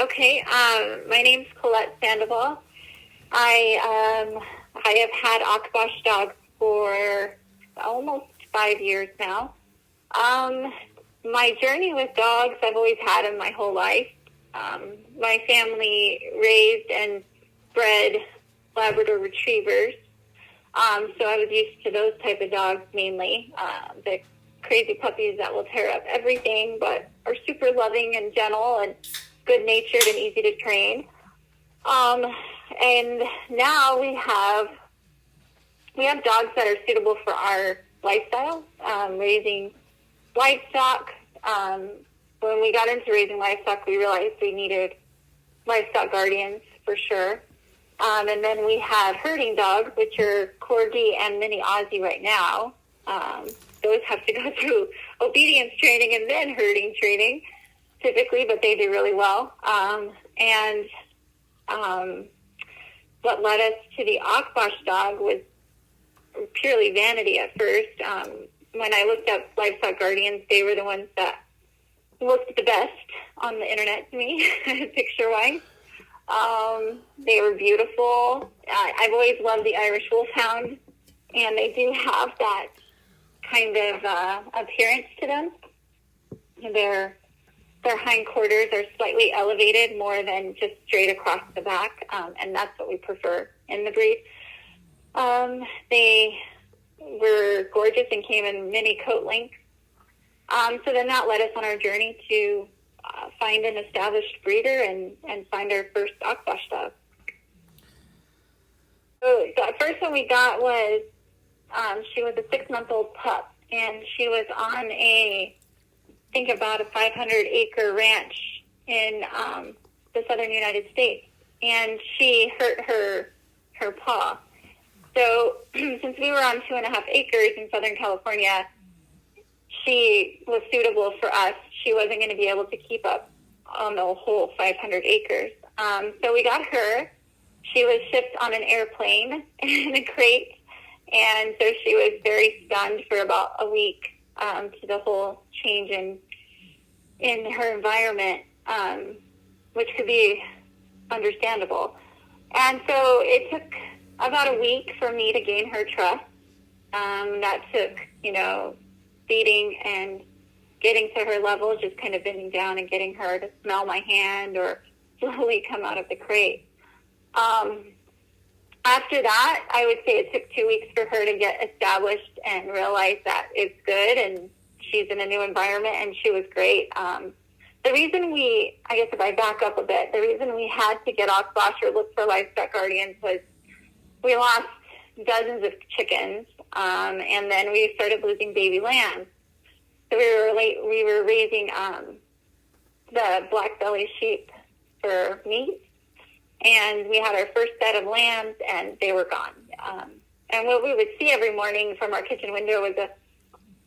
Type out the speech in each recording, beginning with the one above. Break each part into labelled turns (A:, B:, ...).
A: Okay. My name's Colette Sandoval. I have had Akbash dogs for almost 5 years now. My journey with dogs, I've always had them my whole life. My family raised and bred Labrador Retrievers. So I was used to those type of dogs mainly. The crazy puppies that will tear up everything, but are super loving and gentle and good-natured and easy to train. And now we have dogs that are suitable for our lifestyle, raising livestock. When we got into raising livestock, we realized we needed livestock guardians for sure. And then we have herding dogs, which are Corgi and Mini Aussie right now. Those have to go through obedience training and then herding training, typically, but they do really well. What led us to the Akbash dog was purely vanity at first. When I looked up livestock guardians, they were the ones that looked the best on the internet to me, picture-wise. They were beautiful. I've always loved the Irish Wolfhound, and they do have that kind of appearance to them. Their hindquarters are slightly elevated more than just straight across the back, and that's what we prefer in the breed. They were gorgeous and came in mini coat lengths. So then that led us on our journey to find an established breeder and find our first Akbash dog. So the first one we got was, she was a 6-month-old pup, and she was on about a 500-acre ranch in the southern United States, and she hurt her paw. So since we were on 2.5 acres in Southern California, she was suitable for us. She wasn't going to be able to keep up on the whole 500 acres. So we got her. She was shipped on an airplane in a crate, and so she was very stunned for about a week to the whole change in her environment, which could be understandable. And so it took about a week for me to gain her trust. That took, feeding and getting to her level, just kind of bending down and getting her to smell my hand or slowly come out of the crate. After that, I would say it took 2 weeks for her to get established and realize that it's good and she's in a new environment, and she was great. The reason if I back up a bit, the reason we had to get Akbash or look for livestock guardians was we lost dozens of chickens, and then we started losing baby lambs. So we were raising the black belly sheep for meat, and we had our first set of lambs, and they were gone. And what we would see every morning from our kitchen window was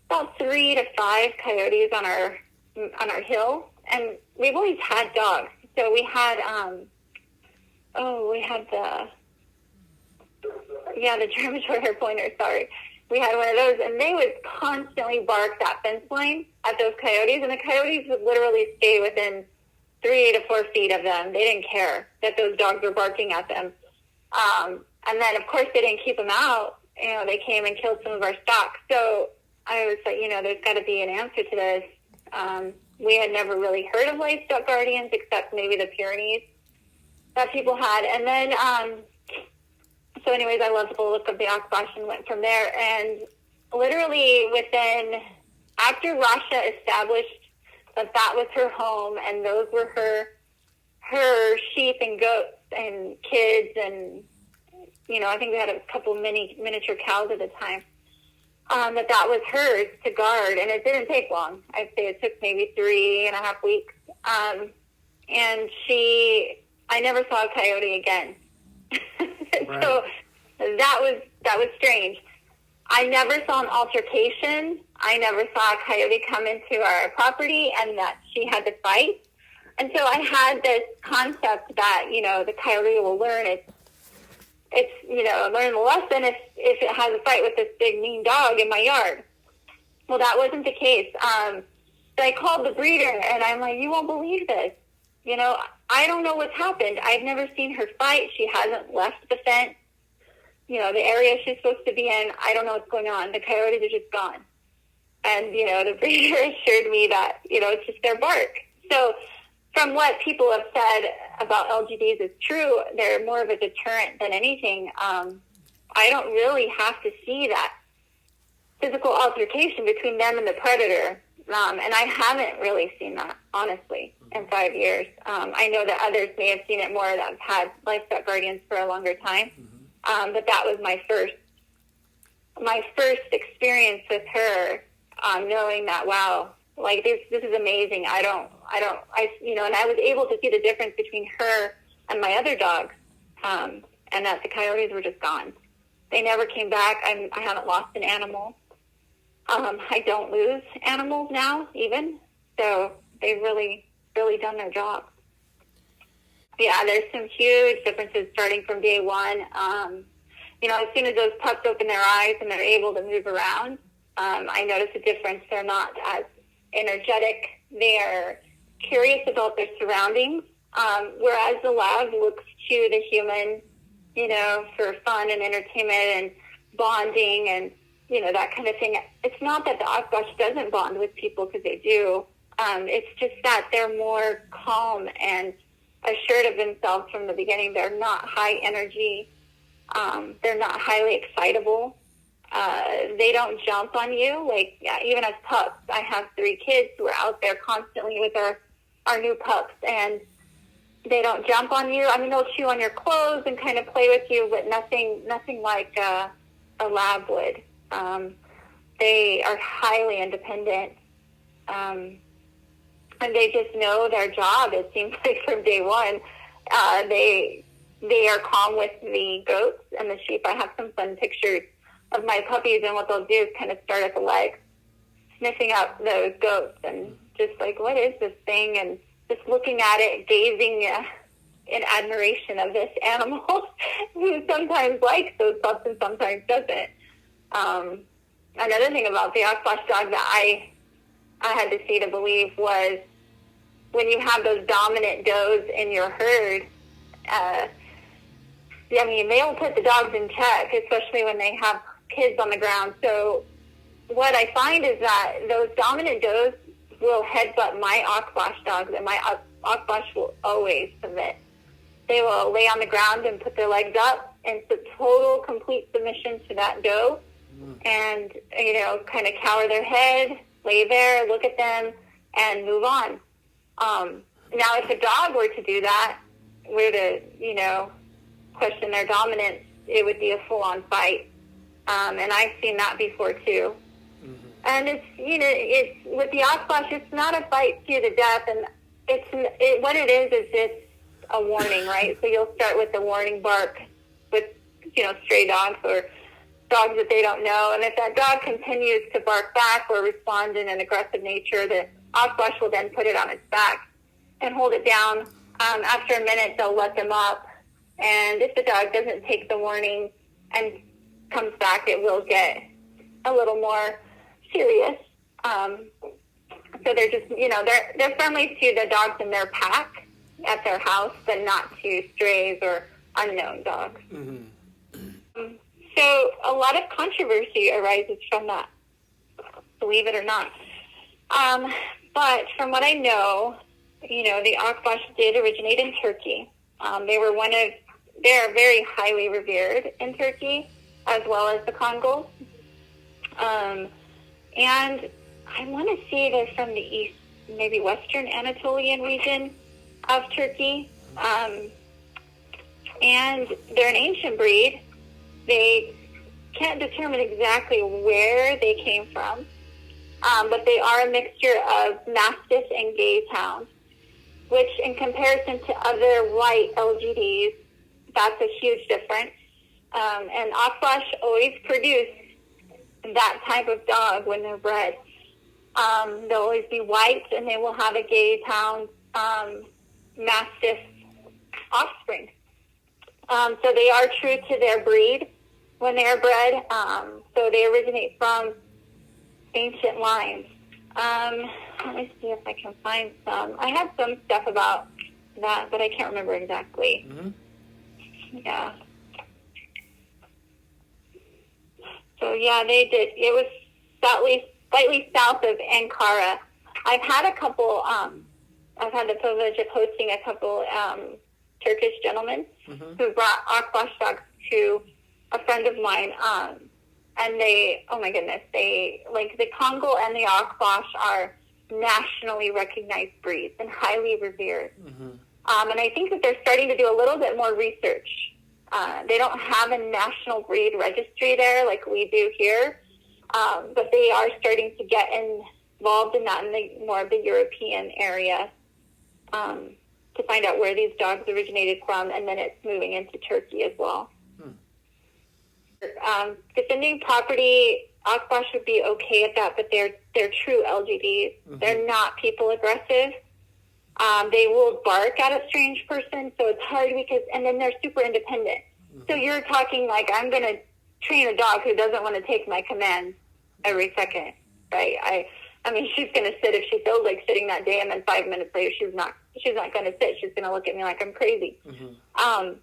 A: about 3 to 5 coyotes on our hill, and we've always had dogs. So we had the German short hair pointer. Sorry, we had one of those, and they would constantly bark that fence line at those coyotes, and the coyotes would literally stay within 3 to 4 feet of them. They didn't care that those dogs were barking at them. And then, of course, they didn't keep them out. They came and killed some of our stock. So I was like, there's got to be an answer to this. We had never really heard of livestock guardians except maybe the Pyrenees that people had. And then, so anyways, I loved the look of the Akbash and went from there. And literally after Rasha established that was her home and those were her sheep and goats and kids, and I think we had a couple miniature cows at the time, that was hers to guard, and it didn't take long. I'd say it took maybe 3.5 weeks, and I never saw a coyote again. Right. So that was strange. I never saw an altercation. I never saw a coyote come into our property and that she had to fight. And so I had this concept that, the coyote will learn learn the lesson if it has a fight with this big mean dog in my yard. Well, that wasn't the case. So I called the breeder and I'm like, you won't believe this. I don't know what's happened. I've never seen her fight. She hasn't left the fence. The area she's supposed to be in, I don't know what's going on. The coyotes are just gone. And, the breeder assured me that, it's just their bark. So from what people have said about LGDs is true, they're more of a deterrent than anything. I don't really have to see that physical altercation between them and the predator. And I haven't really seen that, honestly, in 5 years. I know that others may have seen it more that have had livestock guardians for a longer time. But that was my first experience with her, knowing that, wow, like this is amazing. And I was able to see the difference between her and my other dogs, and that the coyotes were just gone. They never came back. I haven't lost an animal. I don't lose animals now, even. So they've really, really done their job. Yeah, there's some huge differences starting from day one. As soon as those pups open their eyes and they're able to move around, I notice a difference. They're not as energetic. They're curious about their surroundings, whereas the lab looks to the human, for fun and entertainment and bonding and, that kind of thing. It's not that the Akbash doesn't bond with people, because they do. It's just that they're more calm and assured of themselves from the beginning. They're not high energy. They're not highly excitable. They don't jump on you. Even as pups, I have 3 kids who are out there constantly with our new pups, and they don't jump on you. I mean, they'll chew on your clothes and kind of play with you, but nothing like a lab would. They are highly independent, and they just know their job. It seems like from day one, they are calm with the goats and the sheep. I have some fun pictures of my puppies, and what they'll do is kind of start at the legs, sniffing up those goats, and just like, what is this thing? And just looking at it, gazing in admiration of this animal who sometimes likes those pups and sometimes doesn't. Another thing about the Akbash dog that I had to see to believe was when you have those dominant does in your herd, they'll put the dogs in check, especially when they have kids on the ground. So what I find is that those dominant does will headbutt my Akbash dogs, and my Akbash will always submit. They will lay on the ground and put their legs up and total, complete submission to that doe, and, kind of cower their head, lay there, look at them, and move on. Now, if a dog were to do that, were to, question their dominance, it would be a full-on fight. And I've seen that before, too. And it's with the Akbash, it's not a fight to the death, and what it is it's a warning, right? So you'll start with the warning bark with, stray dogs or dogs that they don't know, and if that dog continues to bark back or respond in an aggressive nature, the Akbash will then put it on its back and hold it down. After a minute, they'll let them up, and if the dog doesn't take the warning and comes back, it will get a little more serious. So they're just, they're friendly to the dogs in their pack at their house, but not to strays or unknown dogs. So a lot of controversy arises from that, believe it or not. But from what I know, the Akbash did originate in Turkey. They are very highly revered in Turkey, as well as the Congos. And I want to say they're from the east, maybe western Anatolian region of Turkey. And they're an ancient breed. They can't determine exactly where they came from, but they are a mixture of Mastiff and Gazehound, which in comparison to other white LGDs, that's a huge difference. And Akbash always produce that type of dog when they're bred. They'll always be white, and they will have a Gazehound Mastiff offspring. So they are true to their breed when they are bred. So they originate from ancient lines. Let me see if I can find some. I have some stuff about that, but I can't remember exactly. Yeah. So yeah, they did. It was slightly south of Ankara. I've had a couple. I've had the privilege of hosting a couple Turkish gentlemen who brought Akbash dogs to a friend of mine. And they, oh my goodness, they, like, the Congo and the Akbash are nationally recognized breeds and highly revered. And I think that they're starting to do a little bit more research. They don't have a national breed registry there like we do here, but they are starting to get involved in that in the more of the European area to find out where these dogs originated from, and then it's moving into Turkey as well. Defending property, Akbash would be okay at that, but they're true LGDs. They're not people aggressive. They will bark at a strange person, so it's hard because, and then they're super independent. So you're talking like, I'm going to train a dog who doesn't want to take my commands every second, right? I mean, she's going to sit if she feels like sitting that day, and then 5 minutes later, she's not going to sit. She's going to look at me like I'm crazy. So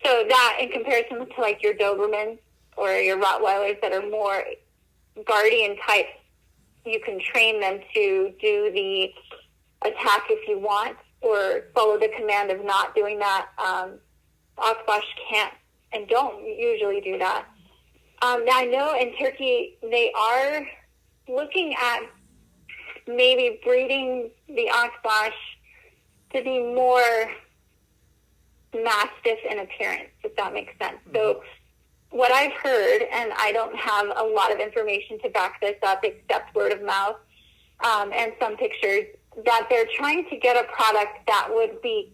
A: that, in comparison to like your Dobermans or your Rottweilers that are more guardian types, you can train them to do the attack if you want, or follow the command of not doing that. Akbash can't and don't usually do that. Now I know in Turkey they are looking at maybe breeding the Akbash to be more mastiff in appearance, if that makes sense. So what I've heard, and I don't have a lot of information to back this up except word of mouth and some pictures, that they're trying to get a product that would be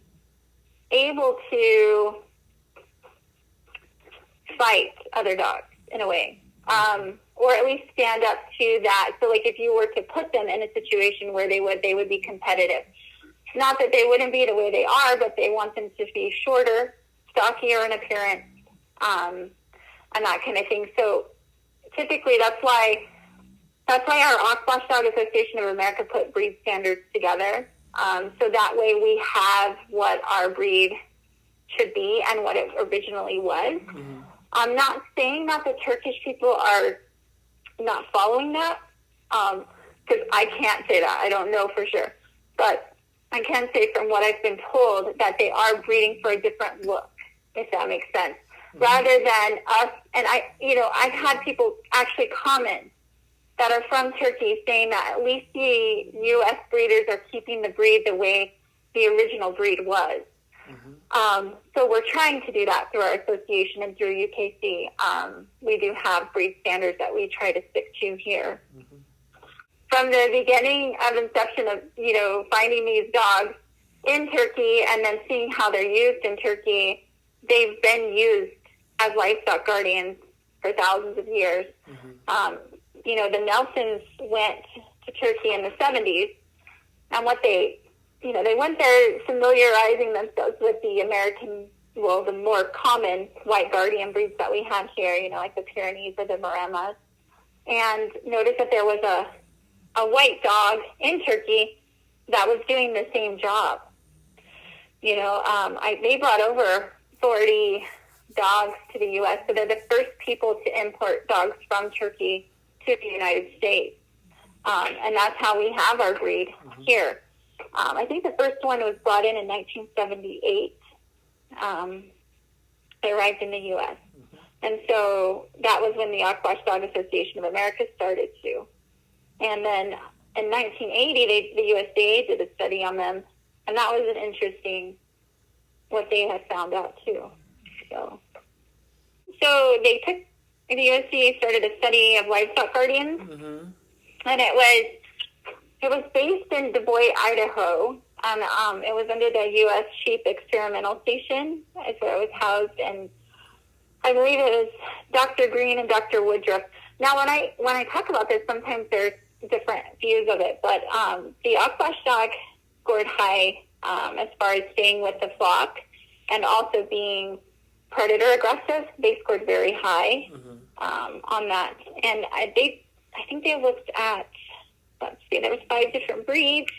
A: able to fight other dogs in a way, or at least stand up to that. So like if you were to put them in a situation where they would be competitive. Not that they wouldn't be the way they are, but they want them to be shorter, stockier in appearance, and that kind of thing. So typically that's why our Akbash Dog Association of America put breed standards together. So that way we have what our breed should be and what it originally was. I'm not saying that the Turkish people are not following that, because I can't say that. I don't know for sure. But I can say from what I've been told that they are breeding for a different look, if that makes sense. Rather than us, and I've had people actually comment that are from Turkey saying that at least the U.S. breeders are keeping the breed the way the original breed was. So we're trying to do that through our association and through UKC. We do have breed standards that we try to stick to here. From the beginning of inception of, finding these dogs in Turkey and then seeing how they're used in Turkey, they've been used as livestock guardians for thousands of years. The Nelsons went to Turkey in the 70s, and what they went there familiarizing themselves with the the more common white guardian breeds that we have here, like the Pyrenees or the Maremas, and noticed that there was a white dog in Turkey that was doing the same job. They brought over 40 dogs to the U.S., so they're the first people to import dogs from Turkey to the United States. And that's how we have our breed here. I think the first one was brought in 1978. They arrived in the U.S. And so that was when the Akbash Dog Association of America started too. And then in 1980, the USDA did a study on them, and that was an interesting what they had found out too. So they took, the USDA started a study of livestock guardians, and it was based in Du Bois, Idaho, and it was under the U.S. Sheep Experimental Station. That's where it was housed, and I believe it was Dr. Green and Dr. Woodruff. Now, when I talk about this, sometimes there's different views of it, but the Akbash dog scored high as far as staying with the flock and also being predator aggressive. They scored very high on that, and I think they looked at, let's see, there was 5 different breeds.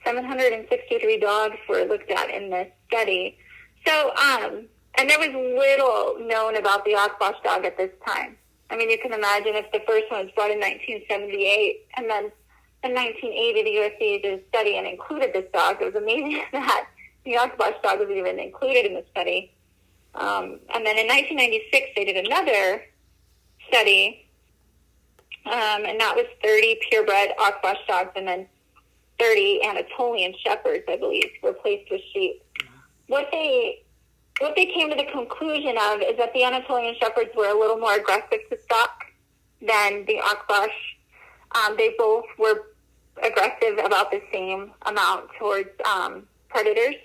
A: 763 dogs were looked at in this study. So, and there was little known about the Akbash dog at this time. I mean, you can imagine if the first one was brought in 1978, and then in 1980 the USDA did a study and included this dog. It was amazing that the Akbash dog was even included in the study. And then in 1996 they did another study, and that was 30 purebred Akbash dogs, and then 30 Anatolian shepherds, I believe, replaced with sheep. What they came to the conclusion of is that the Anatolian shepherds were a little more aggressive to stock than the Akbash. They both were aggressive about the same amount towards predators.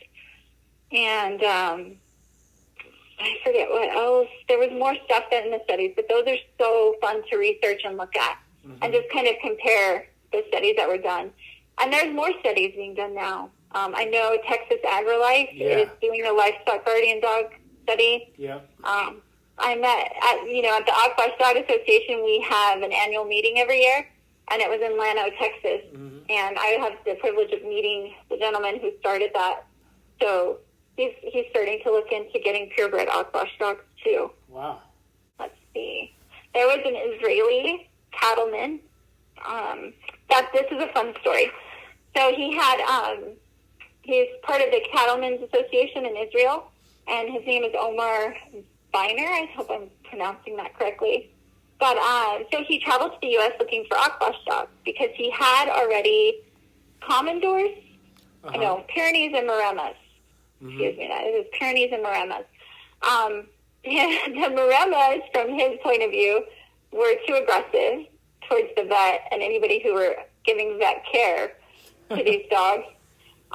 A: And I forget what else. There was more stuff in the studies, but those are so fun to research and look at, and just kind of compare the studies that were done. And there's more studies being done now. I know Texas AgriLife is doing a livestock guardian dog study. Yeah. I met at the Akbash Dog Association. We have an annual meeting every year, and it was in Llano, Texas. Mm-hmm. And I have the privilege of meeting the gentleman who started that. So he's starting to look into getting purebred Akbash dogs too. Wow. Let's see. There was an Israeli cattleman. This is a fun story. So he had, he's part of the Cattlemen's Association in Israel, and his name is Omar Biner. I hope I'm pronouncing that correctly. But so he traveled to the U.S. looking for Akbash dogs because he had already Commodores, Pyrenees and Maremas. Excuse me, that is Pyrenees and Maremas. The Maremas, from his point of view, were too aggressive towards the vet and anybody who were giving vet care to these dogs.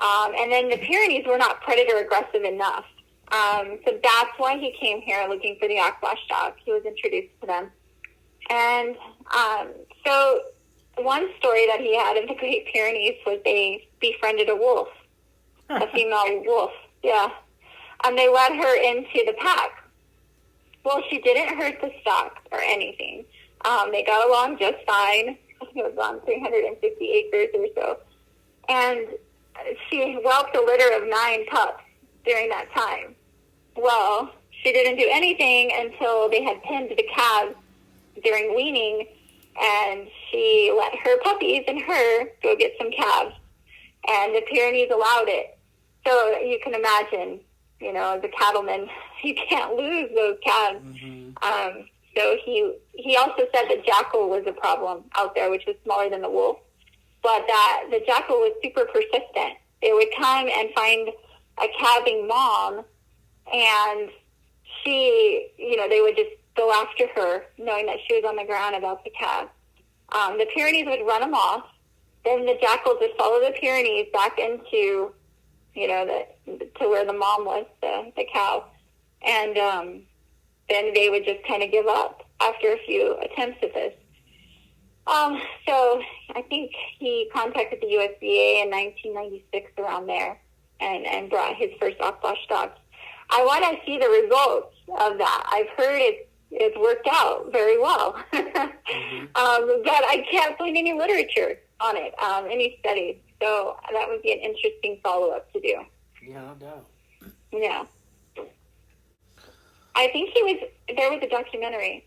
A: And then the Pyrenees were not predator aggressive enough. So that's why he came here looking for the Akbash dog. He was introduced to them. And so one story that he had of the Great Pyrenees was they befriended a wolf, a female wolf. Yeah. And they let her into the pack. Well, she didn't hurt the stock or anything. They got along just fine. It was on 350 acres or so. And she whelped a litter of 9 pups during that time. Well, she didn't do anything until they had pinned the calves during weaning, and she let her puppies and her go get some calves. And the Pyrenees allowed it. So you can imagine, as a cattleman, you can't lose those calves. Mm-hmm. So he also said that jackal was a problem out there, which was smaller than the wolf, but that the jackal was super persistent. It would come and find a calving mom, and she, they would just go after her, knowing that she was on the ground about to calve. The Pyrenees would run them off. Then the jackals would follow the Pyrenees back into, to where the mom was, the cow. And then they would just kind of give up after a few attempts at this. So I think he contacted the USDA in 1996 around there and brought his first Akbash dogs. I want to see the results of that. I've heard it's worked out very well. Mm-hmm. But I can't find any literature on it, any studies. So that would be an interesting follow-up to do.
B: Yeah, no doubt.
A: Yeah. I think there was a documentary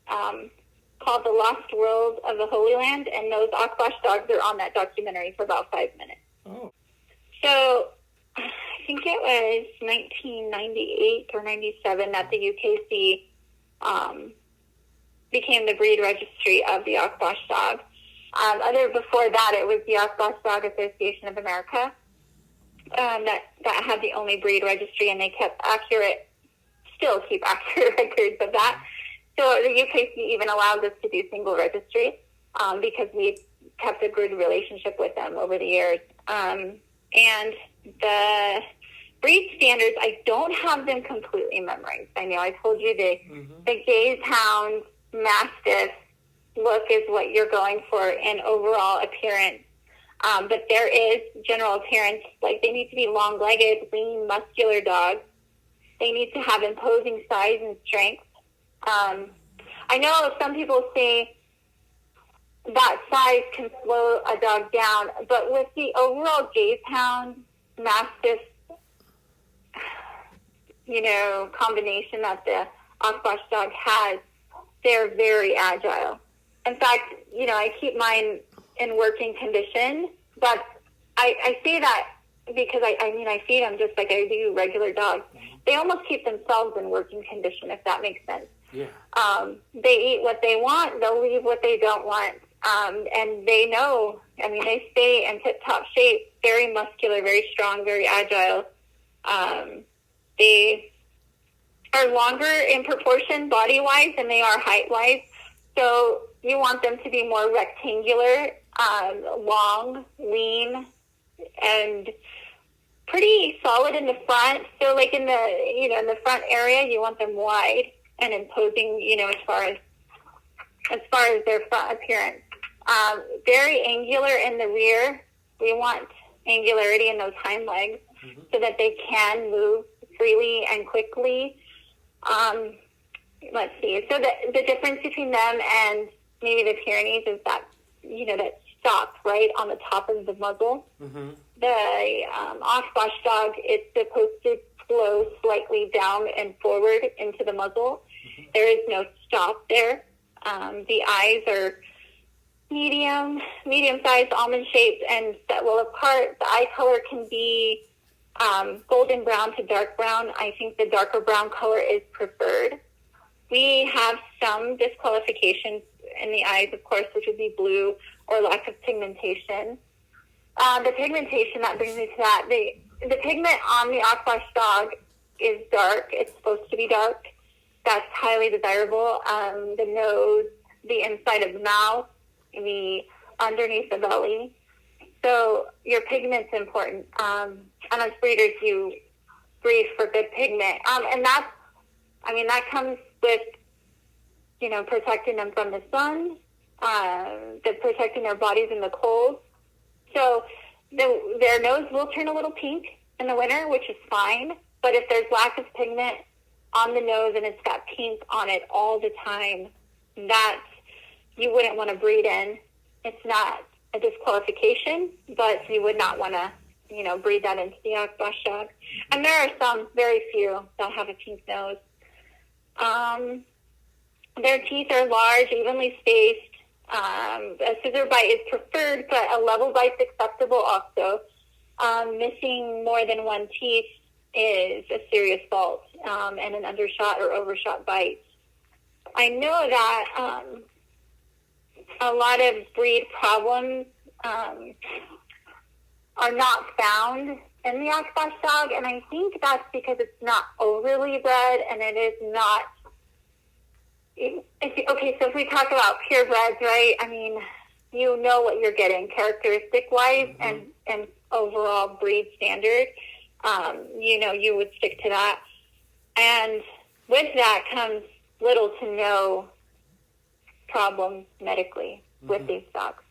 A: called The Lost World of the Holy Land, and those Akbash dogs are on that documentary for about 5 minutes. Oh. So I think it was 1998 or 97 that the UKC became the breed registry of the Akbash dog. Before that, it was the Akbash Dog Association of America that had the only breed registry, and they still keep accurate records of that. So the UKC even allowed us to do single registry because we kept a good relationship with them over the years. And the breed standards, I don't have them completely memorized. I know I told you the Gaze Hound Mastiff look is what you're going for in overall appearance. But there is general appearance, like they need to be long-legged, lean, muscular dogs. They need to have imposing size and strength. I know some people say that size can slow a dog down. But with the overall gaze hound, mastiff, combination that the Akbash dog has, they're very agile. In fact, I keep mine in working condition, but I say that because I feed them just like I do regular dogs. They almost keep themselves in working condition, if that makes sense.
B: Yeah.
A: They eat what they want, they'll leave what they don't want. And they know, they stay in tip-top shape, very muscular, very strong, very agile. They are longer in proportion body-wise than they are height-wise. So you want them to be more rectangular, long, lean, and pretty solid in the front. So like in the front area, you want them wide and imposing, as far as their front appearance. Very angular in the rear. We want angularity in those hind legs so that they can move freely and quickly. Let's see. So the difference between them and maybe the Pyrenees is that, that stop right on the top of the muzzle. Mm-hmm. The Akbash dog, it's supposed to flow slightly down and forward into the muzzle. Mm-hmm. There is no stop there. The eyes are medium-sized, almond-shaped, and set well apart. The eye color can be golden brown to dark brown. I think the darker brown color is preferred. We have some disqualifications in the eyes, of course, which would be blue or lack of pigmentation. The pigmentation, that brings me to that. The pigment on the Akbash dog is dark. It's supposed to be dark. That's highly desirable. The nose, the inside of the mouth, the underneath the belly. So your pigment's important. And as breeders, you breed for good pigment. And that comes with, protecting them from the sun, protecting their bodies in the cold. So their nose will turn a little pink in the winter, which is fine. But if there's lack of pigment on the nose and it's got pink on it all the time, that you wouldn't want to breed in. It's not a disqualification, but you would not want to, breed that into the Akbash dog. And there are some, very few, that have a pink nose. Their teeth are large, evenly spaced. A scissor bite is preferred, but a level bite's acceptable also. Missing more than one teeth is a serious fault, and an undershot or overshot bite. I know that a lot of breed problems are not found in the Akbash dog, and I think that's because it's not overly bred, and it is not. So if we talk about purebreds, right? You know what you're getting characteristic-wise and overall breed standard. You would stick to that. And with that comes little to no problems medically with these dogs.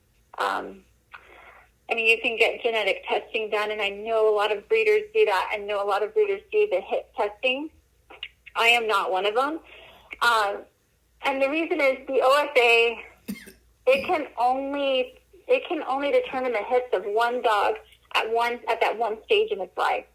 A: You can get genetic testing done, and I know a lot of breeders do that. I know a lot of breeders do the hip testing. I am not one of them. And the reason is the OFA, it can only determine the hips of one dog at that one stage in its life.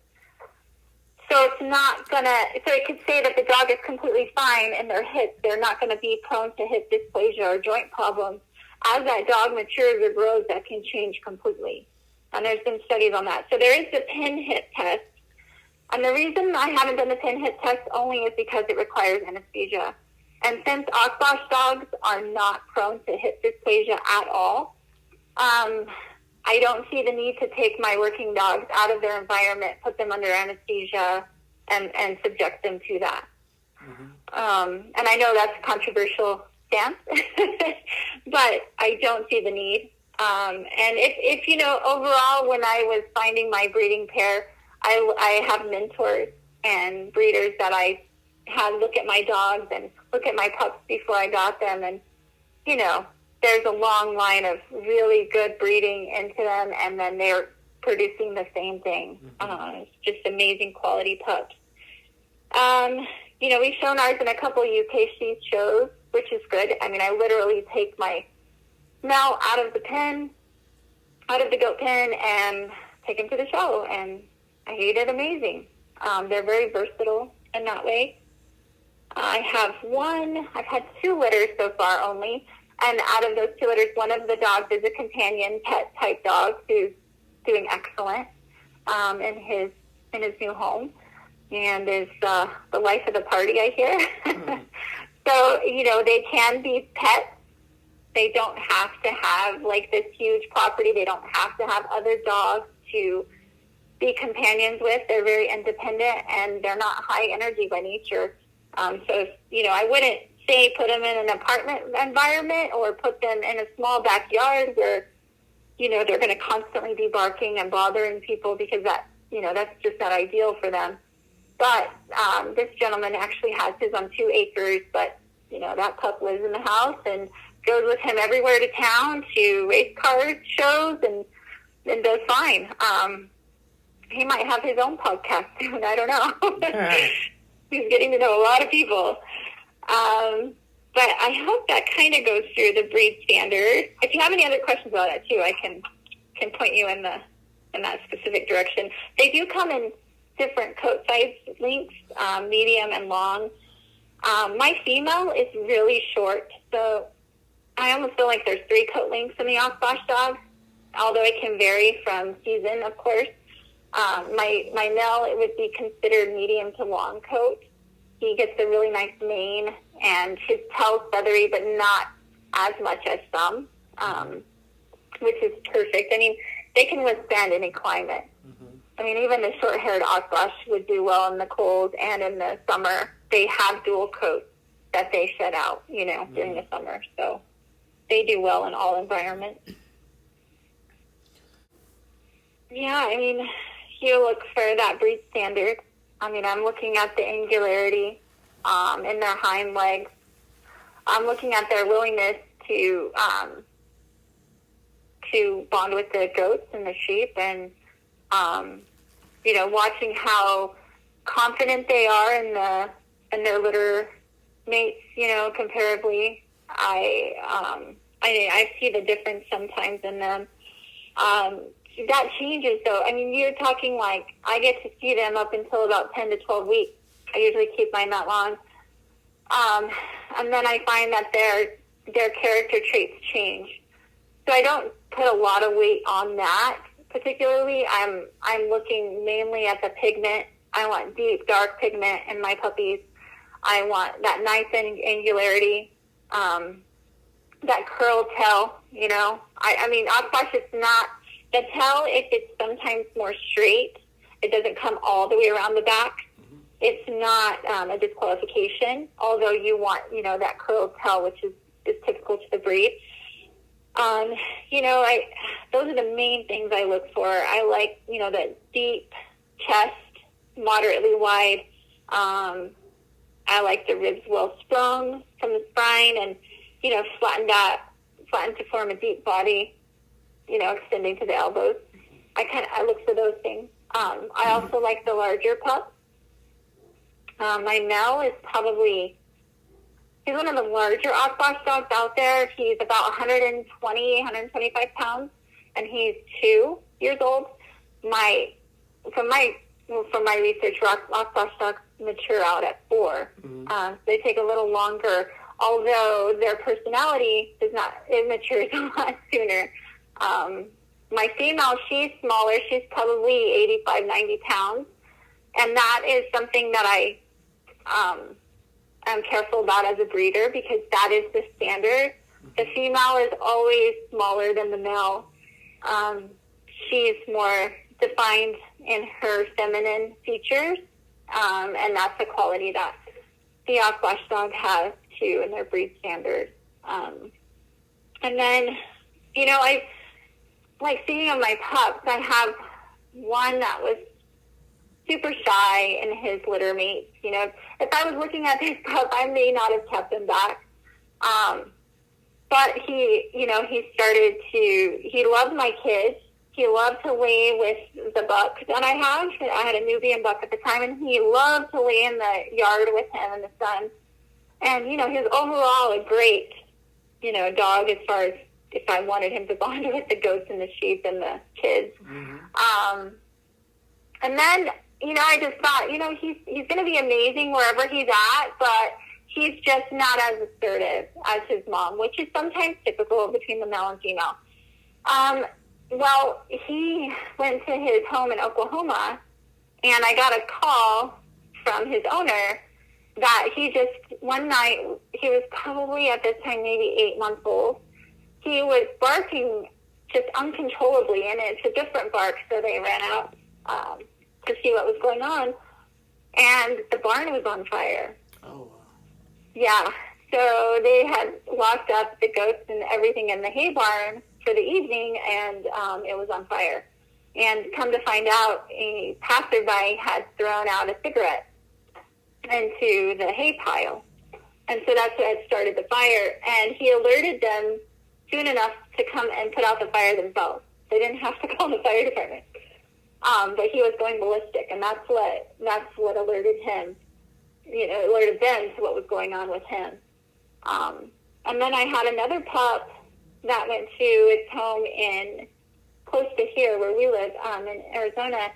A: So it's not gonna. So it could say that the dog is completely fine in their hips. They're not going to be prone to hip dysplasia or joint problems. As that dog matures or grows, that can change completely. And there's been studies on that. So there is the pin hip test. And the reason I haven't done the pin hip test only is because it requires anesthesia. And since Akbash dogs are not prone to hip dysplasia at all, I don't see the need to take my working dogs out of their environment, put them under anesthesia, and subject them to that. Mm-hmm. And I know that's a controversial stance, but I don't see the need. And if overall, when I was finding my breeding pair, I have mentors and breeders that I had look at my dogs and look at my pups before I got them. And, there's a long line of really good breeding into them, and then they're producing the same thing. It's just amazing quality pups. We've shown ours in a couple UKC shows, which is good. I literally take my Mel out of the pen, out of the goat pen, and take him to the show. And he did amazing. They're very versatile in that way. I've had 2 litters so far only. And out of those 2 litters, one of the dogs is a companion pet type dog who's doing excellent in his new home, and is the life of the party, I hear. Mm-hmm. So, they can be pets. They don't have to have like this huge property. They don't have to have other dogs to be companions with. They're very independent, and they're not high energy by nature. So, I wouldn't say put them in an apartment environment or put them in a small backyard where, they're going to constantly be barking and bothering people, because that's just not ideal for them. But this gentleman actually has his on 2 acres, but, that pup lives in the house and goes with him everywhere to town to race car shows and does fine. He might have his own podcast soon. I don't know. He's getting to know a lot of people. But I hope that kind of goes through the breed standard. If you have any other questions about that too, I can point you in that specific direction. They do come in different coat size lengths, medium and long. My female is really short, so I almost feel like there's 3 coat lengths in the Akbash dog, although it can vary from season, of course. My male, it would be considered medium to long coat. He gets a really nice mane, and his tail's feathery, but not as much as some, which is perfect. I mean, they can withstand any climate. Mm-hmm. I mean, even the short-haired Akbash would do well in the cold and in the summer. They have dual coats that they shed out, during the summer. So they do well in all environments. Yeah, I mean, you look for that breed standard. I mean, I'm looking at the angularity in their hind legs. I'm looking at their willingness to bond with the goats and the sheep, and watching how confident they are in their litter mates. Comparably, I see the difference sometimes in them. That changes, though. I mean, you're talking like I get to see them up until about 10 to 12 weeks. I usually keep mine that long. And then I find that their character traits change. So I don't put a lot of weight on that particularly. I'm looking mainly at the pigment. I want deep, dark pigment in my puppies. I want that nice angularity, that curled tail, I mean, Akbash is not... The tail, if it's sometimes more straight, it doesn't come all the way around the back. Mm-hmm. It's not a disqualification, although you want, that curled tail, which is typical to the breed. Those are the main things I look for. I like, the deep chest, moderately wide. I like the ribs well sprung from the spine and, flattened to form a deep body. Extending to the elbows. I look for those things. I also like the larger pup. My male is he's one of the larger Akbash dogs out there. He's about 120, 125 pounds, and he's 2 years old. From my research, Akbash dogs mature out at 4. Mm-hmm. So they take a little longer, although their personality it matures a lot sooner. My female, she's smaller. She's probably 85, 90 pounds. And that is something that I am careful about as a breeder, because that is the standard. The female is always smaller than the male. She's more defined in her feminine features. And that's a quality that the Akbash dog has too in their breed standards. And then, I like seeing on my pups, I have one that was super shy in his litter mates. If I was looking at this pup, I may not have kept him back. But he loved my kids. He loved to lay with the buck that I have. I had a Nubian buck at the time, and he loved to lay in the yard with him in the sun. And, he was overall a great, dog as far as if I wanted him to bond with the goats and the sheep and the kids. Mm-hmm. And then, I just thought, he's going to be amazing wherever he's at, but he's just not as assertive as his mom, which is sometimes typical between the male and female. Well, he went to his home in Oklahoma, and I got a call from his owner that one night, he was probably at this time maybe 8 months old, he was barking just uncontrollably, and it's a different bark, so they ran out to see what was going on, and the barn was on fire. Oh, wow. Yeah, so they had locked up the goats and everything in the hay barn for the evening, and it was on fire. And come to find out, a passerby had thrown out a cigarette into the hay pile. And so that's what had started the fire. And he alerted them soon enough to come and put out the fire themselves. They didn't have to call the fire department. But he was going ballistic, and that's what alerted him, alerted them to what was going on with him. And then I had another pup that went to its home close to here where we live, in Arizona,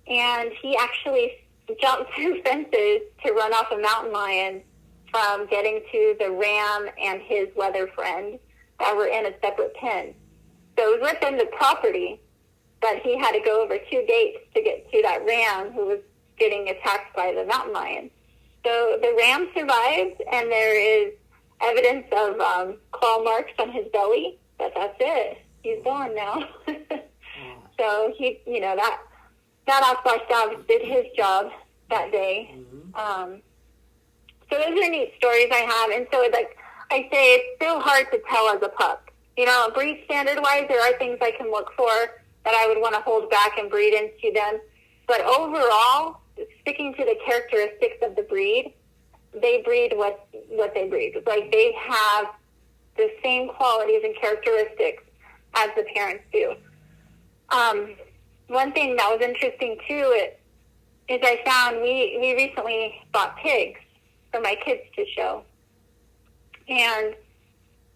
A: and he actually jumped through fences to run off a mountain lion from getting to the ram and his weather friend that were in a separate pen. So it was within the property, but he had to go over 2 gates to get to that ram who was getting attacked by the mountain lion. So the ram survived, and there is evidence of claw marks on his belly, but that's it. He's gone now. So he, that Akbash dog did his job that day. Mm-hmm. So those are neat stories I have, and so like I say, it's still hard to tell as a pup. Breed standard-wise, there are things I can look for that I would want to hold back and breed into them. But overall, sticking to the characteristics of the breed, they breed what they breed. Like, they have the same qualities and characteristics as the parents do. One thing that was interesting, too, is I found we recently bought pigs for my kids to show. And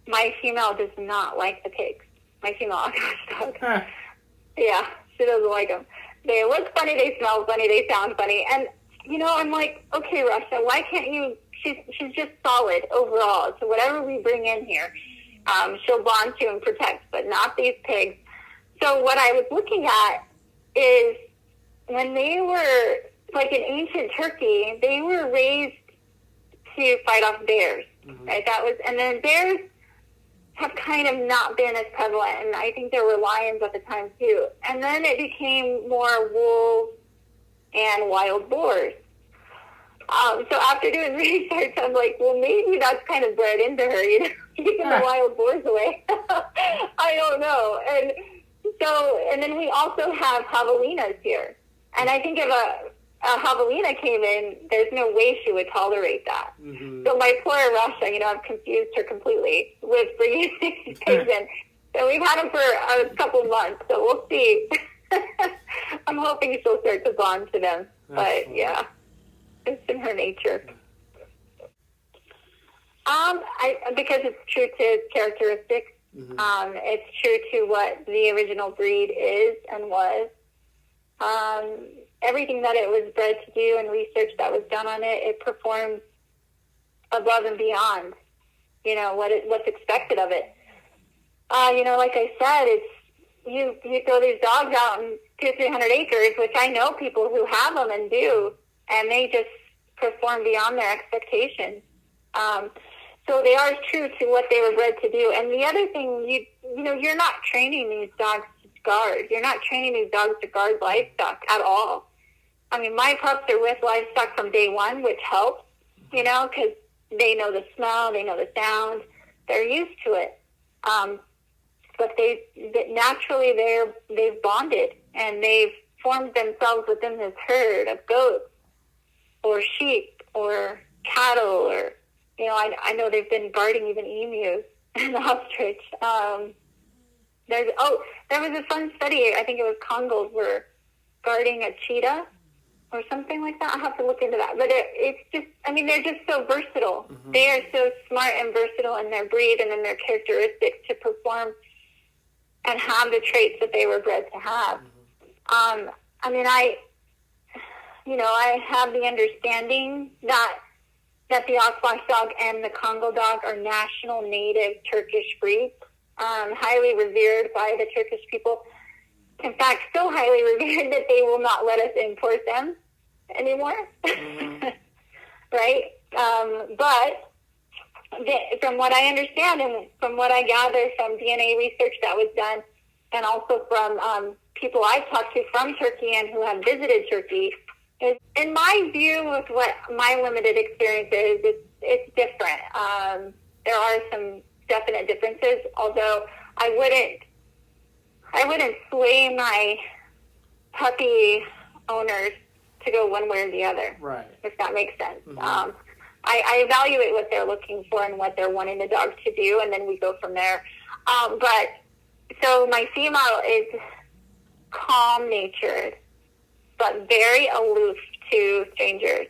A: my female does not like the pigs. My female Akbash dog. Huh. Yeah, she doesn't like them. They look funny, they smell funny, they sound funny. And, I'm like, okay, Russia, why can't you... She's just solid overall. So whatever we bring in here, she'll bond to and protect, but not these pigs. So what I was looking at is when they were, like in ancient Turkey, they were raised to fight off bears, mm-hmm. right? And then bears have kind of not been as prevalent, and I think there were lions at the time too. And then it became more wolves and wild boars. So after doing research, I'm like, well, maybe that's kind of bred into her, keeping the wild boars away. I don't know. And then we also have javelinas here. And I think if a javelina came in, there's no way she would tolerate that. Mm-hmm. So my poor Russia, I've confused her completely with bringing these pigs in. So we've had them for a couple months, so we'll see. I'm hoping she'll start to bond to them. That's funny. Yeah. It's in her nature. Because it's true to its characteristics. Mm-hmm. It's true to what the original breed is and was. Everything that it was bred to do and research that was done on it, it performs above and beyond, what's expected of it. Like I said, it's you throw these dogs out in 200-300 acres, which I know people who have them and do, and they just perform beyond their expectations. So they are true to what they were bred to do. And the other thing, you're not training these dogs to guard. You're not training these dogs to guard livestock at all. I mean, my pups are with livestock from day one, which helps, because they know the smell, they know the sound, they're used to it. But naturally they've bonded, and they've formed themselves within this herd of goats or sheep or cattle, or I know they've been guarding even emus and ostrich. There was a fun study. I think it was Congos were guarding a cheetah, or something like that. I'll have to look into that. But it's just, I mean, they're just so versatile. Mm-hmm. They are so smart and versatile in their breed and in their characteristics to perform and have the traits that they were bred to have. Mm-hmm. I mean, I have the understanding that the Akbash dog and the Congo dog are national native Turkish breeds, highly revered by the Turkish people. In fact, so highly revered that they will not let us import them anymore. Mm-hmm. Right? But from what I understand and from what I gather from DNA research that was done, and also from people I've talked to from Turkey and who have visited Turkey, is, in my view, with what my limited experience is, it's different. There are some definite differences, although I wouldn't sway my puppy owners to go one way or the other, right? If that makes sense. Mm-hmm. I evaluate what they're looking for and what they're wanting the dog to do, and then we go from there. But so my female is calm-natured, but very aloof to strangers.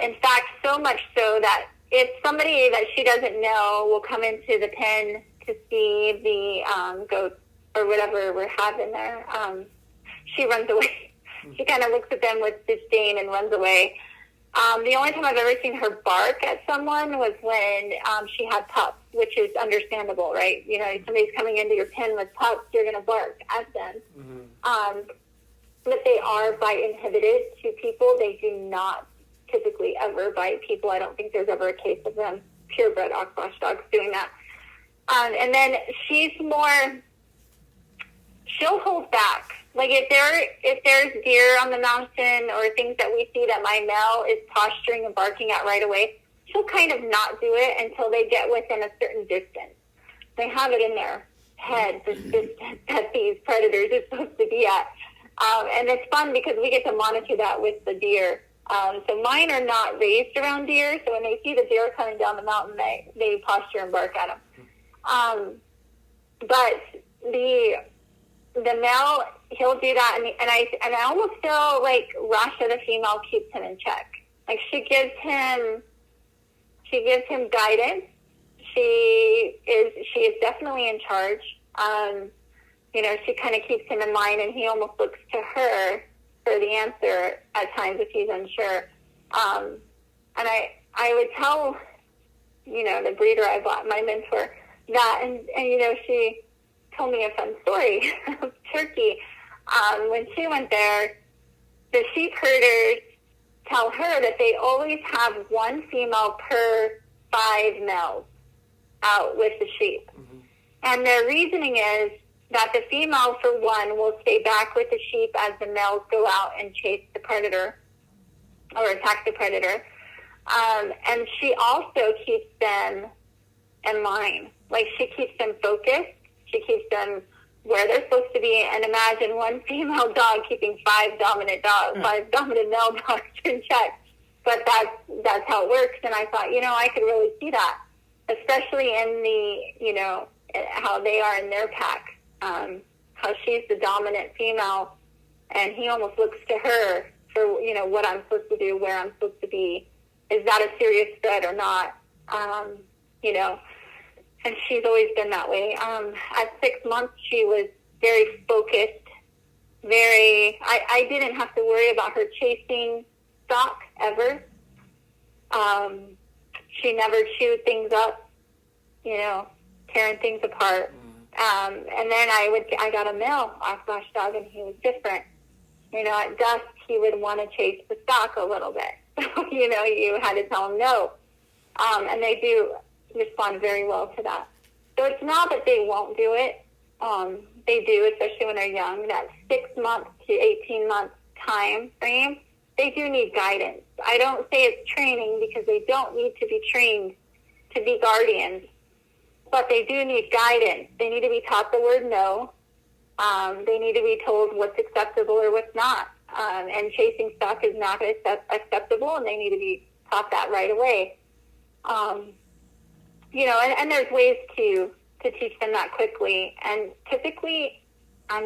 A: In fact, so much so that if somebody that she doesn't know will come into the pen to see the goats or whatever we're having there, she runs away. She kind of looks at them with disdain and runs away. The only time I've ever seen her bark at someone was when she had pups, which is understandable, right? You know, somebody's coming into your pen with pups, you're going to bark at them. Mm-hmm. But they are bite inhibited to people. They do not typically ever bite people. I don't think there's ever a case of them purebred Akbash dogs doing that. And then she'll hold back. Like if there's deer on the mountain or things that we see that my male is posturing and barking at right away, she'll kind of not do it until they get within a certain distance. They have it in their head, the distance that these predators are supposed to be at. And it's fun because we get to monitor that with the deer. So mine are not raised around deer, so when they see the deer coming down the mountain, they posture and bark at them. But the male, he'll do that, and I almost feel like Rasha, the female, keeps him in check. Like she gives him guidance. She is definitely in charge. You know, she kind of keeps him in line, and he almost looks to her for the answer at times if he's unsure. And I would tell, you know, the breeder I bought, my mentor, that, and you know, she told me a fun story of Turkey. When she went there, the sheep herders tell her that they always have one female per 5 males out with the sheep. Mm-hmm. And their reasoning is that the female, for one, will stay back with the sheep as the males go out and chase the predator or attack the predator. And she also keeps them in line. Like, she keeps them focused. She keeps them where they're supposed to be. And imagine one female dog keeping 5 dominant dogs, 5 dominant male dogs in check. But that's how it works. And I thought, you know, I could really see that, especially in the, you know, how they are in their pack. How she's the dominant female, and he almost looks to her for, you know, what I'm supposed to do, where I'm supposed to be. Is that a serious threat or not? You know, and she's always been that way. At 6 months, she was very focused, I didn't have to worry about her chasing stock ever. She never chewed things up, you know, tearing things apart. And then I got a male Akbash dog, and he was different. You know, at dusk, he would want to chase the stock a little bit. So, you know, you had to tell him no. And they do respond very well to that. So it's not that they won't do it. They do, especially when they're young. That 6 months to 18 month time frame, they do need guidance. I don't say it's training because they don't need to be trained to be guardians. But they do need guidance. They need to be taught the word no. They need to be told what's acceptable or what's not. And chasing stock is not acceptable, and they need to be taught that right away. You know, and there's ways to teach them that quickly. And typically, I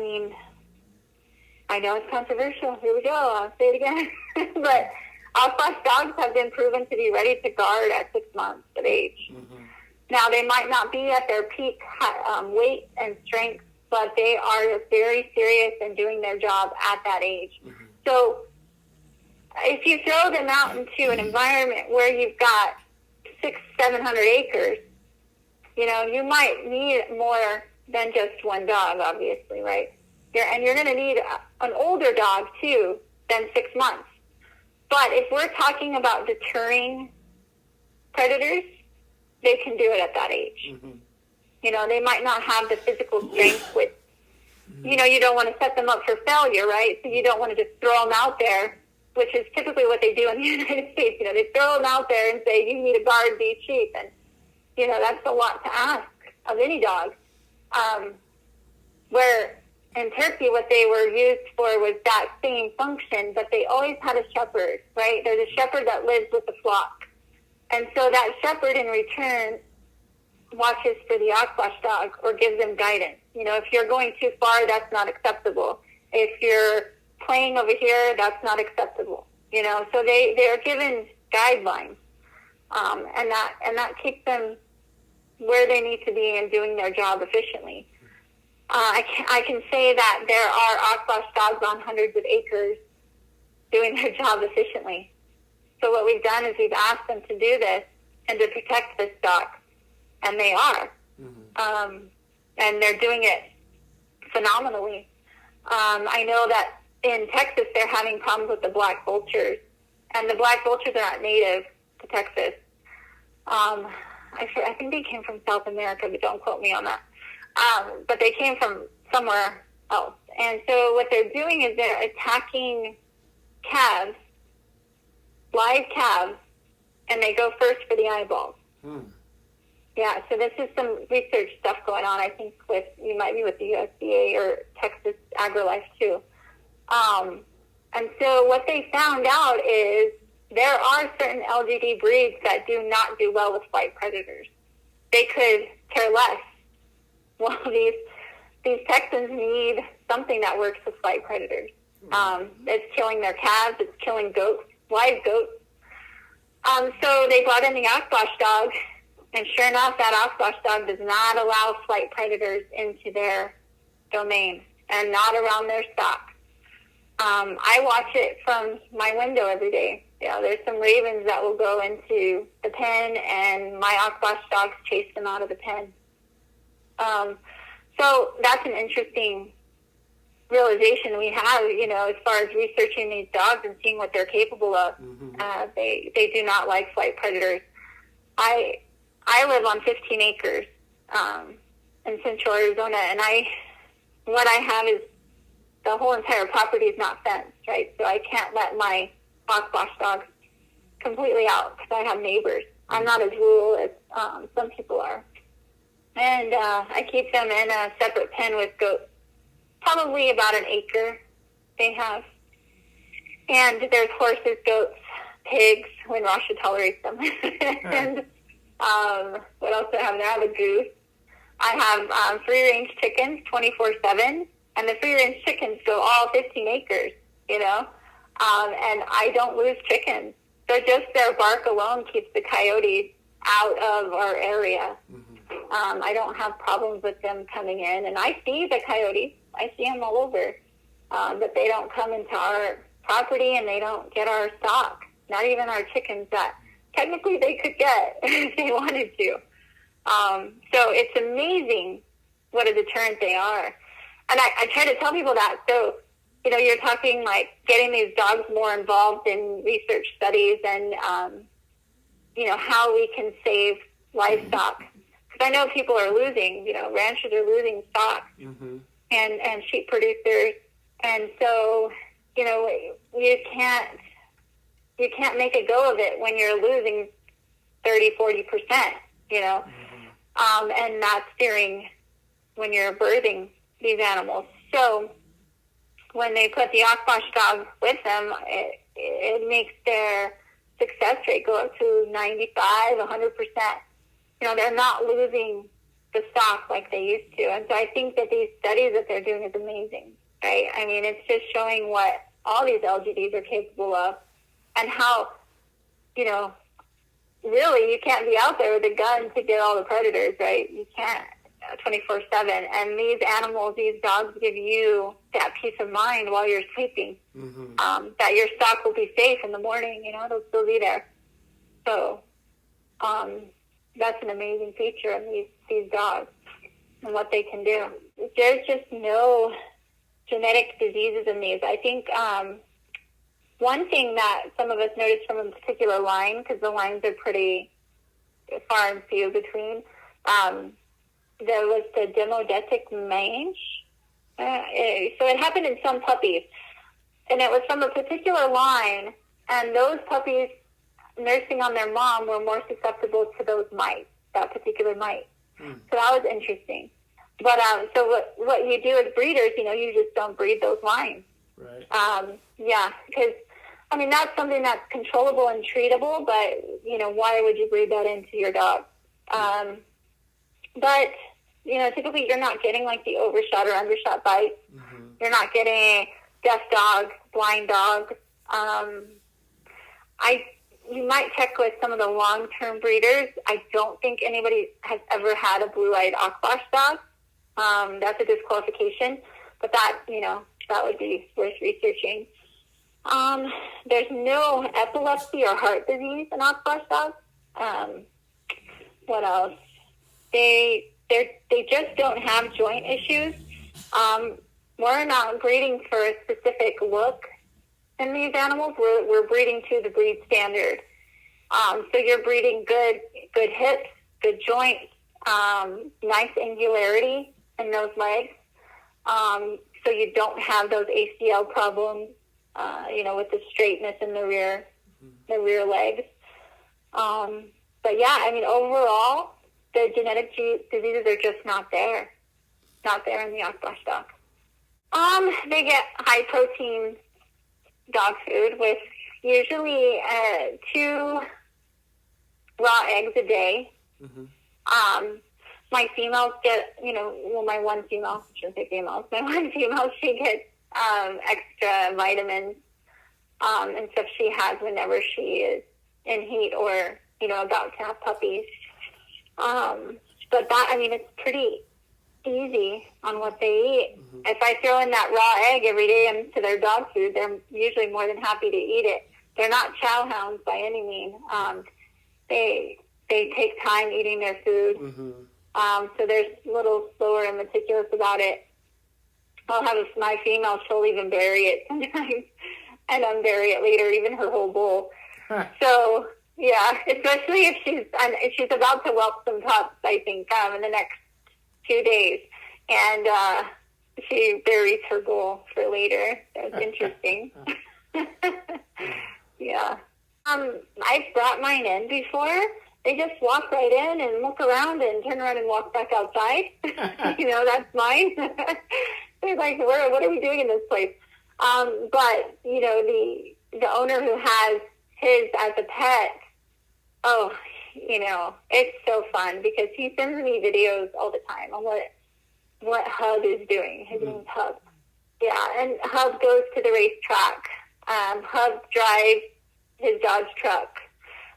A: I know it's controversial. Here we go. I'll say it again. But Akbash dogs have been proven to be ready to guard at 6 months of age. Mm-hmm. Now, they might not be at their peak weight and strength, but they are very serious in doing their job at that age. Mm-hmm. So if you throw them out into an environment where you've got 600-700 acres, you know, you might need more than just one dog, obviously, right? And you're going to need an older dog, too, than 6 months. But if we're talking about deterring predators, they can do it at that age. Mm-hmm. You know, they might not have the physical strength with, you know, you don't want to set them up for failure, right? So you don't want to just throw them out there, which is typically what they do in the United States. You know, they throw them out there and say, you need to guard these sheep. And, you know, that's a lot to ask of any dog. Where in Turkey, what they were used for was that same function, but they always had a shepherd, right? There's a shepherd that lives with the flock. And so that shepherd in return watches for the Akbash dog or gives them guidance. You know, if you're going too far, that's not acceptable. If you're playing over here, that's not acceptable. You know, so they're given guidelines, and that keeps them where they need to be and doing their job efficiently. I can say that there are Akbash dogs on hundreds of acres doing their job efficiently. So what we've done is we've asked them to do this and to protect this stock, and they are. Mm-hmm. And they're doing it phenomenally. I know that in Texas they're having problems with the black vultures, and the black vultures are not native to Texas. I think they came from South America, but don't quote me on that. But they came from somewhere else. And so what they're doing is they're attacking calves, live calves, and they go first for the eyeballs. Hmm. Yeah, so this is some research stuff going on, I think, you might be with the USDA or Texas AgriLife too. And so what they found out is there are certain LGD breeds that do not do well with flight predators. They could care less. Well, these Texans need something that works with flight predators. It's killing their calves. It's killing goats, live goats. So they brought in the Akbash dog, and sure enough, that Akbash dog does not allow flight predators into their domain and not around their stock. I watch it from my window every day. You know, there's some ravens that will go into the pen, and my Akbash dogs chase them out of the pen. So that's an interesting realization we have, you know, as far as researching these dogs and seeing what they're capable of. Mm-hmm. They do not like flight predators. I live on 15 acres in Central Arizona, and what I have is the whole entire property is not fenced, right? So I can't let my Akbash dogs completely out because I have neighbors. I'm not as rural as some people are. And I keep them in a separate pen with goats, probably about an acre they have. And there's horses, goats, pigs, when Rasha tolerates them. And what else do I have there? I have a goose. I have free-range chickens 24/7, and the free-range chickens go all 15 acres, you know. And I don't lose chickens. So just their bark alone keeps the coyotes out of our area. Mm-hmm. I don't have problems with them coming in, and I see the coyotes. I see them all over, but they don't come into our property, and they don't get our stock, not even our chickens that technically they could get if they wanted to. So it's amazing what a deterrent they are. And I try to tell people that. So, you know, you're talking like getting these dogs more involved in research studies and, you know, how we can save livestock. Because I know people are losing, you know, ranchers are losing stock, mm-hmm. and sheep producers. And so, you know, you can't make a go of it when you're losing 30-40%, you know. Mm-hmm. And that's during when you're birthing these animals. So when they put the Akbash dog with them, it makes their success rate go up to 95-100%. You know, they're not losing the stock like they used to. And so I think that these studies that they're doing is amazing. right? I mean, it's just showing what all these LGDs are capable of and how, really you can't be out there with a gun to get all the predators, right? You can't 24/7. And these animals, these dogs give you that peace of mind while you're sleeping, that your stock will be safe in the morning, it'll still be there. So that's an amazing feature of these dogs and what they can do. There's just no genetic diseases in these. I think one thing that some of us noticed from a particular line, because the lines are pretty far and few between, there was the demodetic mange. So it happened in some puppies, and it was from a particular line, and those puppies nursing on their mom were more susceptible to those mites, that particular mite. So that was interesting. But so what you do as breeders, you just don't breed those lines.
B: Right.
A: Because, that's something that's controllable and treatable, but, why would you breed that into your dog? But, typically you're not getting like the overshot or undershot bite. You're not getting deaf dog, blind dog. You might check with some of the long-term breeders. I don't think anybody has ever had a blue-eyed Akbash dog. That's a disqualification, but that would be worth researching. There's no epilepsy or heart disease in Akbash dogs. What else? They just don't have joint issues. We're not breeding for a specific look in these animals. We're breeding to the breed standard. So you're breeding good hips, good joints, nice angularity in those legs. So you don't have those ACL problems, with the straightness in the rear legs. But yeah, overall, the genetic diseases are just not there in the Akbash dog. They get high protein dog food with usually 2 raw eggs a day. My females get, my one female, I shouldn't say females, my one female, she gets extra vitamins and stuff she has whenever she is in heat or, about to have puppies. But that, it's pretty easy on what they eat. If I throw in that raw egg every day into their dog food, they're usually more than happy to eat it. They're not chow hounds by any means. They take time eating their food. So they're a little slower and meticulous about it. I'll have my female, she'll even bury it sometimes and unbury it later, even her whole bowl. So, yeah, especially if she's about to whelp some pups, I think, in the next 2 days. And she buries her bowl for later. That's interesting. Yeah. I've brought mine in before. They just walk right in and look around and turn around and walk back outside. That's mine. They're like, what are we doing in this place? But, the owner who has his as a pet, it's so fun because he sends me videos all the time on what Hub is doing. His name's Hub. Yeah, and Hub goes to the racetrack. Hub drives his Dodge truck.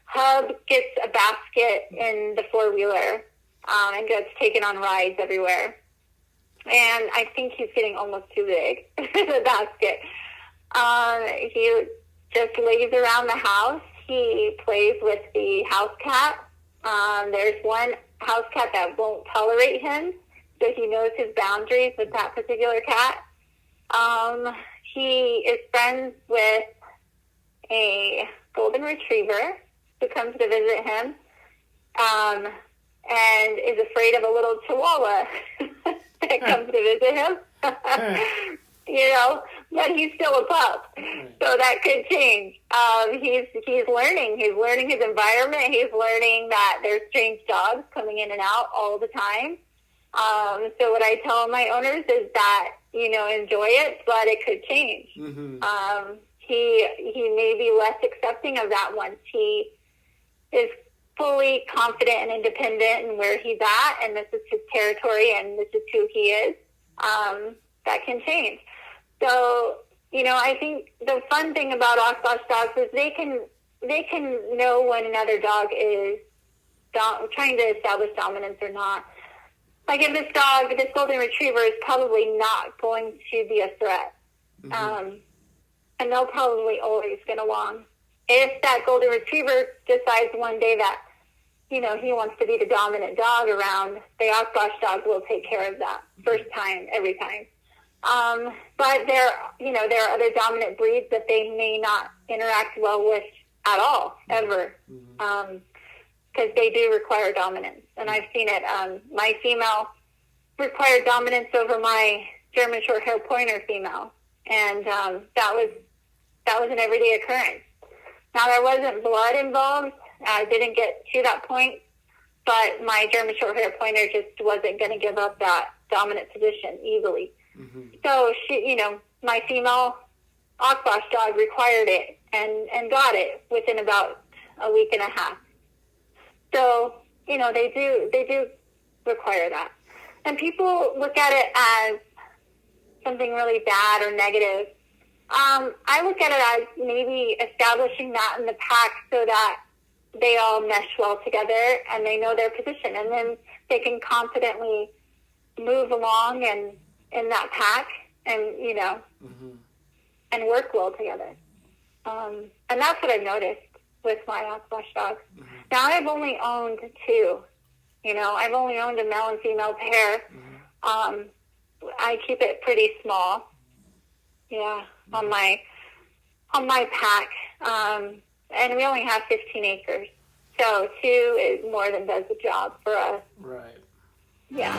A: Hub gets a basket in the 4-wheeler and gets taken on rides everywhere. And I think he's getting almost too big, the basket. He just lays around the house. He plays with the house cat. There's one house cat that won't tolerate him, so he knows his boundaries with that particular cat. He is friends with a golden retriever who comes to visit him, and is afraid of a little chihuahua that comes to visit him. But he's still a pup, so that could change. He's learning. He's learning his environment. He's learning that there's strange dogs coming in and out all the time. So what I tell my owners is that, enjoy it, but it could change. He may be less accepting of that once he is fully confident and independent in where he's at, and this is his territory, and this is who he is. That can change. So, I think the fun thing about Akbash dogs is they can know when another dog is trying to establish dominance or not. Like if this golden retriever is probably not going to be a threat. And they'll probably always get along. If that golden retriever decides one day that, he wants to be the dominant dog around, the Akbash dog will take care of that first time, every time. But there are other dominant breeds that they may not interact well with at all, ever. Because they do require dominance. And I've seen it. My female required dominance over my German Shorthair Pointer female. And that was an everyday occurrence. Now, there wasn't blood involved. I didn't get to that point. But my German Shorthair Pointer just wasn't going to give up that dominant position easily. So she, my female Akbash dog required it and got it within about a week and a half. So, they do require that. And people look at it as something really bad or negative. I look at it as maybe establishing that in the pack so that they all mesh well together and they know their position. And then they can confidently move along and in that pack and, and work well together. And that's what I've noticed with my Akbash dogs. Now, I've only owned two. I've only owned a male and female pair. I keep it pretty small. Yeah, on my pack. And we only have 15 acres. So 2 is more than does the job for us.
B: Right.
A: Yeah.